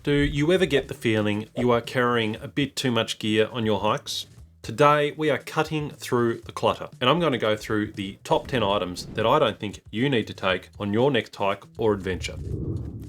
Do you ever get the feeling you are carrying a bit too much gear on your hikes? Today we are cutting through the clutter and I'm going to go through the top 10 items that I don't think you need to take on your next hike or adventure.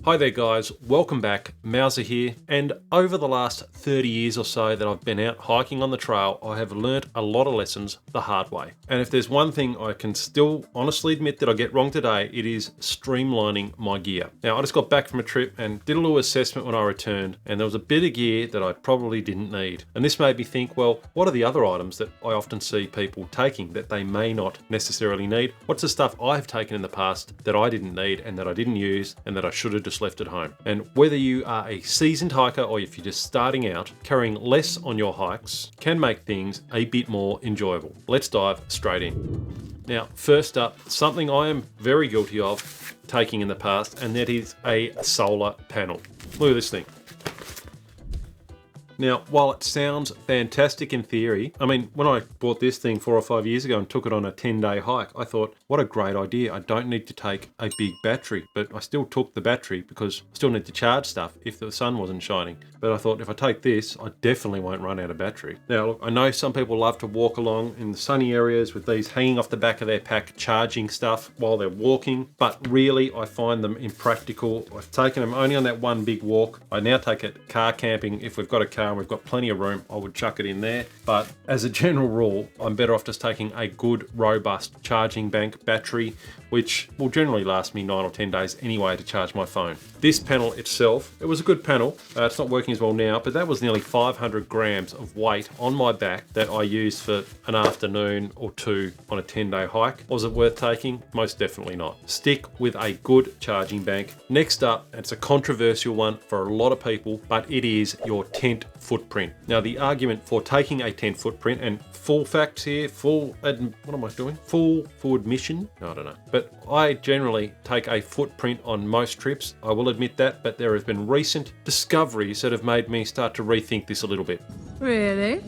Hi there guys, welcome back, Mauser here, and over the last 30 years or so that I've been out hiking on the trail, I have learnt a lot of lessons the hard way. And if there's one thing I can still honestly admit that I get wrong today, it is streamlining my gear. Now I just got back from a trip and did a little assessment when I returned, and there was a bit of gear that I probably didn't need. And this made me think, well, what are the other items that I often see people taking that they may not necessarily need? What's the stuff I've taken in the past that I didn't need and that I didn't use and that I should have just left at home? And whether you are a seasoned hiker or if you're just starting out, carrying less on your hikes can make things a bit more enjoyable. Let's dive straight in. Now, first up, something I am very guilty of taking in the past, and that is a solar panel. Look at this thing. Now, while it sounds fantastic in theory, I mean, when I bought this thing 4 or 5 years ago and took it on a 10-day hike, I thought, what a great idea. I don't need to take a big battery, but I still took the battery because I still need to charge stuff if the sun wasn't shining. But I thought if I take this, I definitely won't run out of battery. Now, look, I know some people love to walk along in the sunny areas with these hanging off the back of their pack, charging stuff while they're walking, but really I find them impractical. I've taken them only on that one big walk. I now take it car camping. If we've got a car and we've got plenty of room, I would chuck it in there. But as a general rule, I'm better off just taking a good, robust charging bank battery, which will generally last me 9 or 10 days anyway to charge my phone. This panel itself, it was a good panel. It's not working as well now, but that was nearly 500 grams of weight on my back that I used for an afternoon or two on a 10-day hike. Was it worth taking? Most definitely not. Stick with a good charging bank. Next up, it's a controversial one for a lot of people, but it is your tent footprint. Now, the argument for taking a tent footprint, and full facts here, full admission? No, I don't know. But I generally take a footprint on most trips. I will admit that, but there have been recent discoveries that have made me start to rethink this a little bit. Really?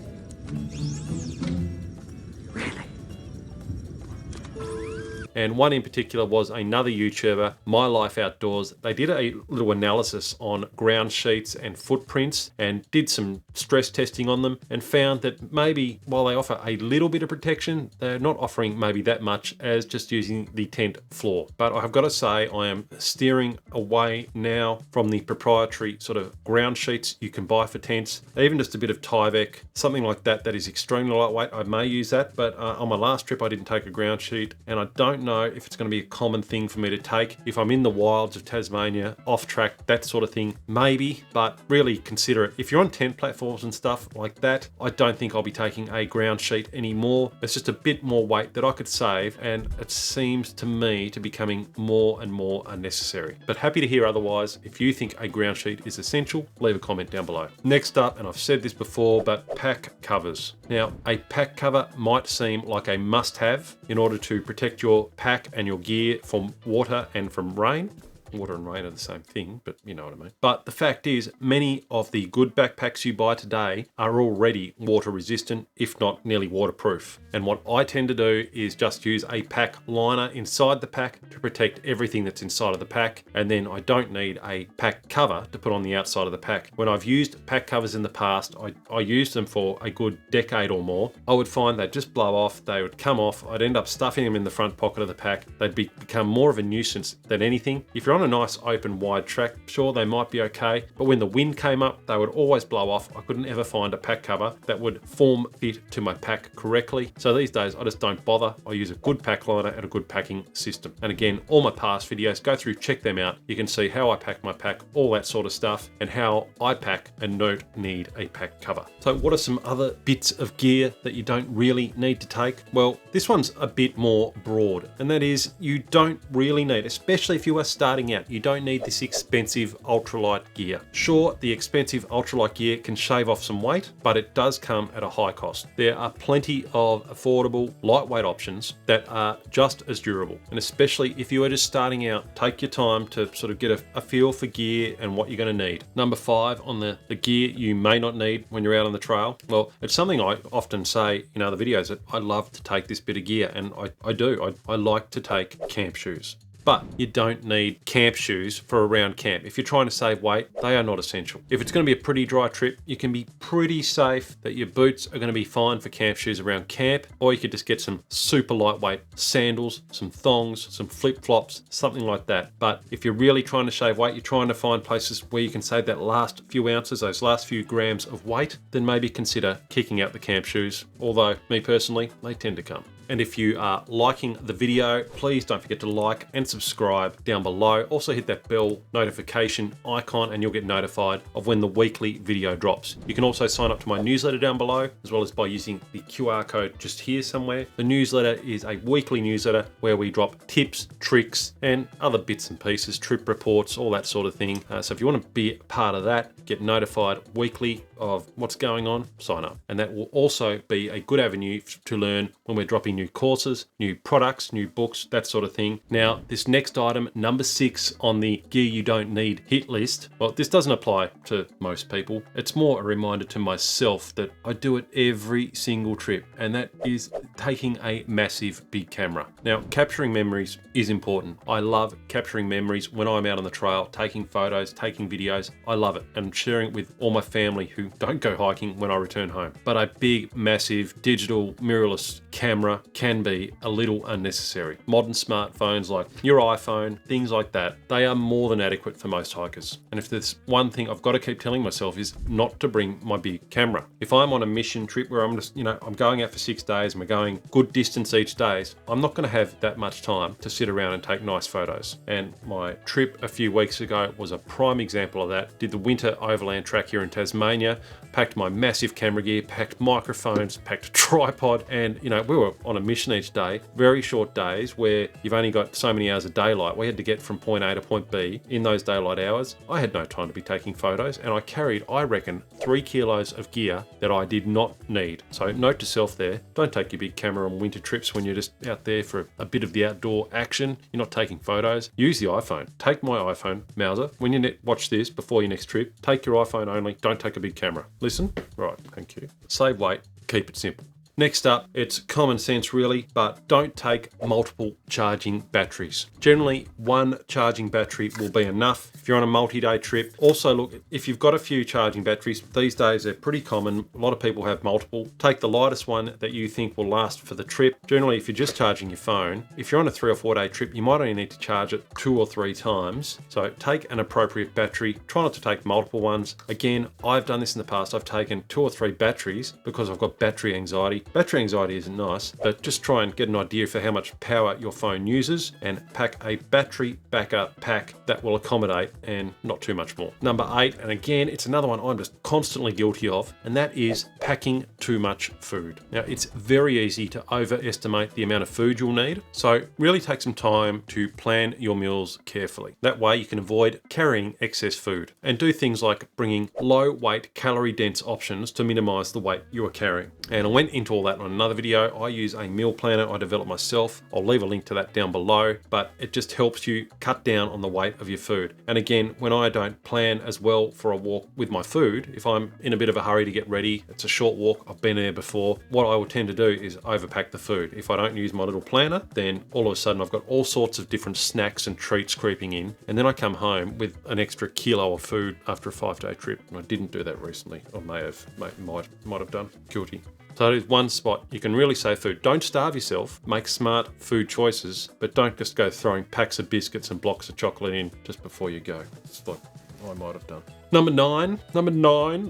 And one in particular was another YouTuber, My Life Outdoors. They did a little analysis on ground sheets and footprints and did some stress testing on them and found that maybe while they offer a little bit of protection, they're not offering maybe that much as just using the tent floor. But I have got to say, I am steering away now from the proprietary sort of ground sheets you can buy for tents. Even just a bit of Tyvek, something like that that is extremely lightweight. I may use that, but on my last trip I didn't take a ground sheet, and I don't know if it's going to be a common thing for me to take. If I'm in the wilds of Tasmania, off track, that sort of thing, maybe, but really consider it. If you're on tent platforms and stuff like that, I don't think I'll be taking a ground sheet anymore. It's just a bit more weight that I could save, and it seems to me to be becoming more and more unnecessary. But happy to hear otherwise. If you think a ground sheet is essential, leave a comment down below. Next up, and I've said this before, but pack covers. Now, a pack cover might seem like a must-have in order to protect your pack and your gear from water and from rain. Water and rain are the same thing, but you know what I mean. But the fact is, many of the good backpacks you buy today are already water resistant, if not nearly waterproof. And what I tend to do is just use a pack liner inside the pack to protect everything that's inside of the pack. And then I don't need a pack cover to put on the outside of the pack. When I've used pack covers in the past, I used them for a good decade or more. I would find they'd just blow off, they would come off, I'd end up stuffing them in the front pocket of the pack. They'd become more of a nuisance than anything. If you're on a nice open wide track, sure, they might be okay, but when the wind came up, they would always blow off. I couldn't ever find a pack cover that would form fit to my pack correctly. So these days I just don't bother. I use a good pack liner and a good packing system. And again, all my past videos, go through, check them out. You can see how I pack my pack, all that sort of stuff, and how I pack and don't need a pack cover. So what are some other bits of gear that you don't really need to take? Well, this one's a bit more broad, and that is you don't really need, especially if you are starting out, you don't need this expensive ultralight gear. Sure, the expensive ultralight gear can shave off some weight, but it does come at a high cost. There are plenty of affordable, lightweight options that are just as durable. And especially if you are just starting out, take your time to sort of get a feel for gear and what you're going to need. Number 5 on the gear you may not need when you're out on the trail. Well, it's something I often say in other videos that I love to take this bit of gear, and I do. I like to take camp shoes. But you don't need camp shoes for around camp. If you're trying to save weight, they are not essential. If it's going to be a pretty dry trip, you can be pretty safe that your boots are going to be fine for camp shoes around camp, or you could just get some super lightweight sandals, some thongs, some flip-flops, something like that. But if you're really trying to shave weight, you're trying to find places where you can save that last few ounces, those last few grams of weight, then maybe consider kicking out the camp shoes. Although, me personally, they tend to come. And if you are liking the video, please don't forget to like and subscribe down below. Also hit that bell notification icon and you'll get notified of when the weekly video drops. You can also sign up to my newsletter down below, as well as by using the QR code just here somewhere. The newsletter is a weekly newsletter where we drop tips, tricks, and other bits and pieces, trip reports, all that sort of thing. So if you want to be part of that, get notified weekly of what's going on, sign up. And that will also be a good avenue to learn when we're dropping new courses, new products, new books, that sort of thing. Now, this next item, number 6 on the gear you don't need hit list, well, this doesn't apply to most people. It's more a reminder to myself that I do it every single trip, and that is taking a massive big camera. Now, capturing memories is important. I love capturing memories when I'm out on the trail, taking photos, taking videos. I love it, and sharing it with all my family who don't go hiking when I return home. But a big, massive digital mirrorless camera can be a little unnecessary. Modern smartphones like your iPhone, things like that, they are more than adequate for most hikers. And if there's one thing I've got to keep telling myself is not to bring my big camera. If I'm on a mission trip where I'm just, I'm going out for 6 days and we're going good distance each day, I'm not going to have that much time to sit around and take nice photos. And my trip a few weeks ago was a prime example of that. Did the winter overland track here in Tasmania, packed my massive camera gear, packed microphones, packed a tripod, and we were on a mission each day, very short days where you've only got so many hours of daylight. We had to get from point A to point B in those daylight hours. I had no time to be taking photos, and I carried, I reckon, 3 kilos of gear that I did not need. So note to self there, don't take your big camera on winter trips when you're just out there for a bit of the outdoor action. You're not taking photos. Use the iPhone. Take my iPhone, Mauser. When you watch this before your next trip, take your iPhone only. Don't take a big camera. Listen? Right, thank you. Save weight, keep it simple. Next up, it's common sense really, but don't take multiple charging batteries. Generally, one charging battery will be enough if you're on a multi-day trip. Also look, if you've got a few charging batteries, these days they're pretty common. A lot of people have multiple. Take the lightest one that you think will last for the trip. Generally, if you're just charging your phone, if you're on a 3 or 4 day trip, you might only need to charge it 2 or 3 times. So take an appropriate battery. Try not to take multiple ones. Again, I've done this in the past. I've taken 2 or 3 batteries because I've got battery anxiety. Battery anxiety isn't nice, but just try and get an idea for how much power your phone uses and pack a battery backup pack that will accommodate and not too much more. Number 8, and again, it's another one I'm just constantly guilty of, and that is packing too much food. Now, it's very easy to overestimate the amount of food you'll need, so really take some time to plan your meals carefully. That way you can avoid carrying excess food and do things like bringing low weight, calorie dense options to minimize the weight you are carrying. And I went into all that on another video. I use a meal planner I developed myself. I'll leave a link to that down below, but it just helps you cut down on the weight of your food. And again, when I don't plan as well for a walk with my food, if I'm in a bit of a hurry to get ready, it's a short walk, I've been there before, what I will tend to do is overpack the food. If I don't use my little planner, then all of a sudden I've got all sorts of different snacks and treats creeping in, and then I come home with an extra kilo of food after a 5-day trip. And I didn't do that recently, or might have done. Guilty. So that is one spot you can really save food. Don't starve yourself. Make smart food choices, but don't just go throwing packs of biscuits and blocks of chocolate in just before you go. It's like I might have done. Number nine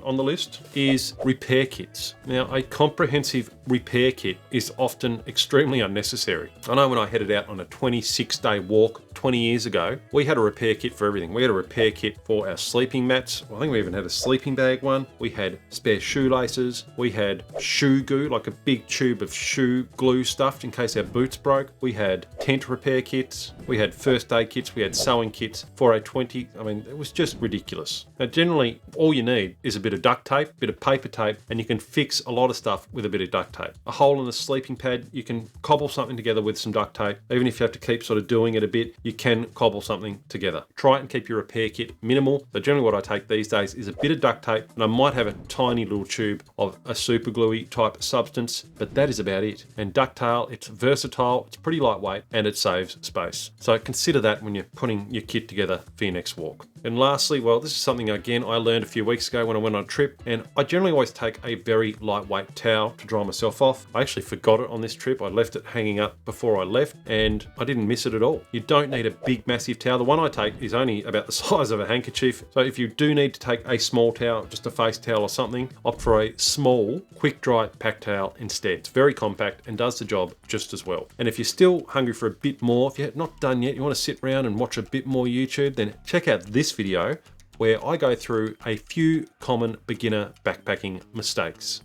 on the list is repair kits. Now, a comprehensive repair kit is often extremely unnecessary. I know when I headed out on a 26-day walk 20 years ago, we had a repair kit for everything. We had a repair kit for our sleeping mats. I think we even had a sleeping bag one. We had spare shoelaces. We had shoe goo, like a big tube of shoe glue stuffed in case our boots broke. We had tent repair kits. We had first aid kits. We had sewing kits for a 20. I mean, it was just ridiculous. Now, generally, all you need is a bit of duct tape, a bit of paper tape, and you can fix a lot of stuff with a bit of duct tape. A hole in the sleeping pad, you can cobble something together with some duct tape. Even if you have to keep sort of doing it a bit, you can cobble something together. Try it and keep your repair kit minimal. So generally what I take these days is a bit of duct tape, and I might have a tiny little tube of a super gluey type substance, but that is about it. And ducktail, it's versatile, it's pretty lightweight, and it saves space. So consider that when you're putting your kit together for your next walk. And lastly, well, this is something again I learned a few weeks ago when I went on a trip, and I generally always take a very lightweight towel to dry myself off. I actually forgot it on this trip. I left it hanging up before I left, and I didn't miss it at all. You don't need a big massive towel. The one I take is only about the size of a handkerchief. So if you do need to take a small towel, just a face towel or something, opt for a small, quick dry pack towel instead. It's very compact and does the job just as well. And if you're still hungry for a bit more, if you're not done yet, you want to sit around and watch a bit more YouTube, then check out this video where I go through a few common beginner backpacking mistakes.